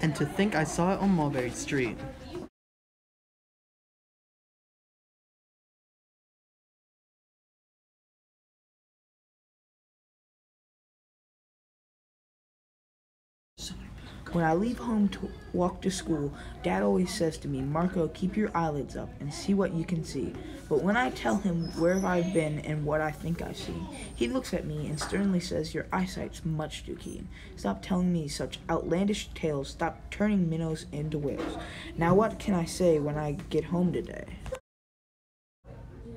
And to think I saw it on Mulberry Street. When I leave home to walk to school, Dad always says to me, "Marco, keep your eyelids up and see what you can see." But when I tell him where I've been and what I think I've seen, he looks at me and sternly says, "Your eyesight's much too keen. Stop telling me such outlandish tales. Stop turning minnows into whales." Now what can I say when I get home today?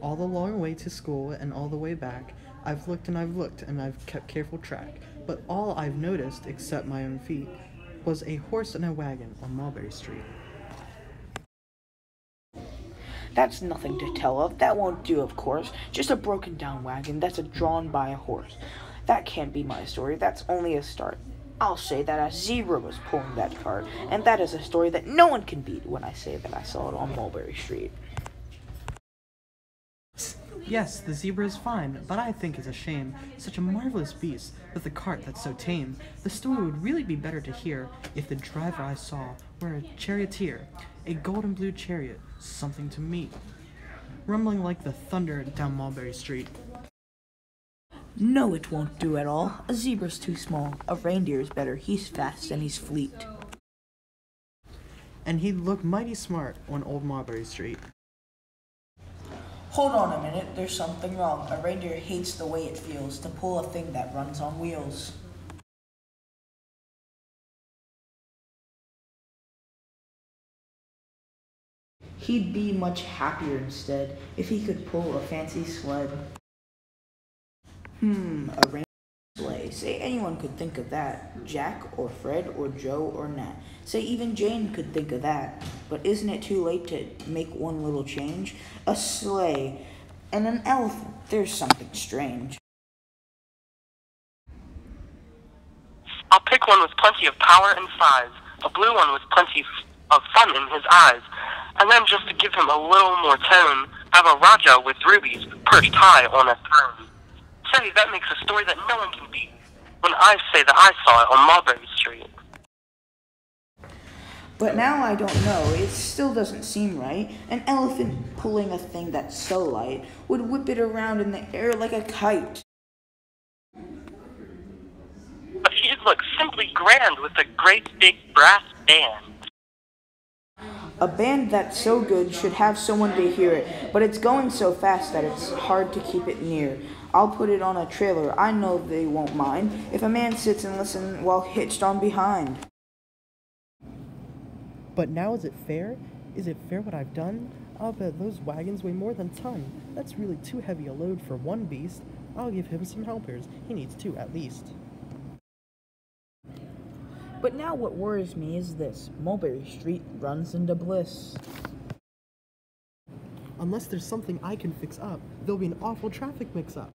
All the long way to school and all the way back, I've looked and I've kept careful track. But all I've noticed, except my own feet, was a horse and a wagon on Mulberry Street. That's nothing to tell of. That won't do, of course. Just a broken down wagon that's drawn by a horse. That can't be my story. That's only a start. I'll say that a zebra was pulling that cart, and that is a story that no one can beat when I say that I saw it on Mulberry Street. Yes, the zebra is fine, but I think it's a shame. Such a marvelous beast, with a cart that's so tame. The story would really be better to hear if the driver I saw were a charioteer, a golden blue chariot, something to meet, rumbling like the thunder down Mulberry Street. No, it won't do at all. A zebra's too small. A reindeer's better. He's fast and he's fleet. And he'd look mighty smart on old Mulberry Street. Hold on a minute, there's something wrong. A reindeer hates the way it feels to pull a thing that runs on wheels. He'd be much happier instead if he could pull a fancy sled. A reindeer sleigh. Say anyone could think of that. Jack or Fred or Joe or Nat. Say even Jane could think of that. But isn't it too late to make one little change? A sleigh and an elephant. There's something strange. I'll pick one with plenty of power and size, a blue one with plenty of fun in his eyes, and then just to give him a little more tone, have a Raja with rubies perched high on a throne. Say, that makes a story that no one can beat, when I say that I saw it on Mulberry Street. But now I don't know, it still doesn't seem right. An elephant pulling a thing that's so light would whip it around in the air like a kite. But he'd look simply grand with a great big brass band. A band that's so good should have someone to hear it, but it's going so fast that it's hard to keep it near. I'll put it on a trailer, I know they won't mind, if a man sits and listens while hitched on behind. But now is it fair? Is it fair what I've done? I'll bet those wagons weigh more than a ton. That's really too heavy a load for one beast. I'll give him some helpers. He needs two at least. But now what worries me is this. Mulberry Street runs into bliss. Unless there's something I can fix up, there'll be an awful traffic mix-up.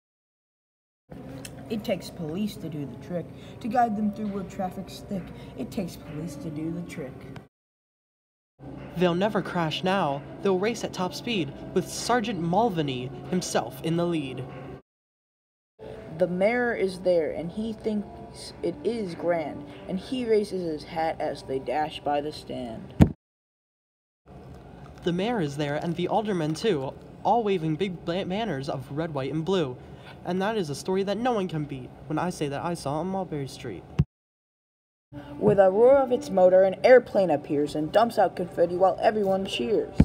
It takes police to do the trick, to guide them through where traffic's thick. It takes police to do the trick. They'll never crash now. They'll race at top speed, with Sergeant Mulvaney himself in the lead. The mayor is there, and he thinks it is grand, and he raises his hat as they dash by the stand. The mayor is there, and the aldermen too, all waving big banners of red, white, and blue. And that is a story that no one can beat, when I say that I saw on Mulberry Street. With a roar of its motor, an airplane appears and dumps out confetti while everyone cheers.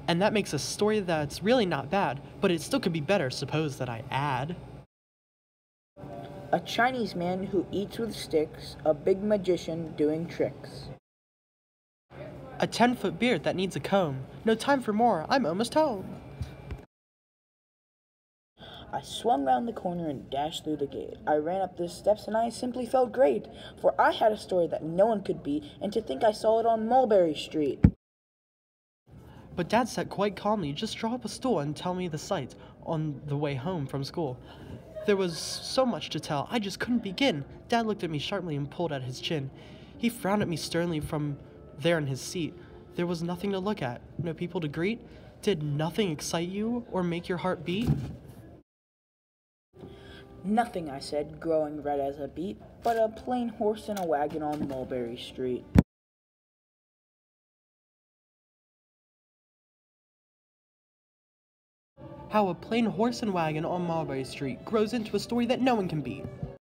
And that makes a story that's really not bad, but it still could be better, suppose that I add. A Chinese man who eats with sticks, a big magician doing tricks. A 10-foot beard that needs a comb. No time for more, I'm almost home. I swung round the corner and dashed through the gate. I ran up the steps and I simply felt great, for I had a story that no one could beat, and to think I saw it on Mulberry Street. But Dad said quite calmly, just draw up a stool and tell me the sights on the way home from school. There was so much to tell, I just couldn't begin. Dad looked at me sharply and pulled at his chin. He frowned at me sternly from there in his seat. There was nothing to look at, no people to greet. Did nothing excite you or make your heart beat? Nothing, I said, growing red as a beet. but a plain horse and a wagon on Mulberry Street. How a plain horse and wagon on Mulberry Street grows into a story that no one can beat.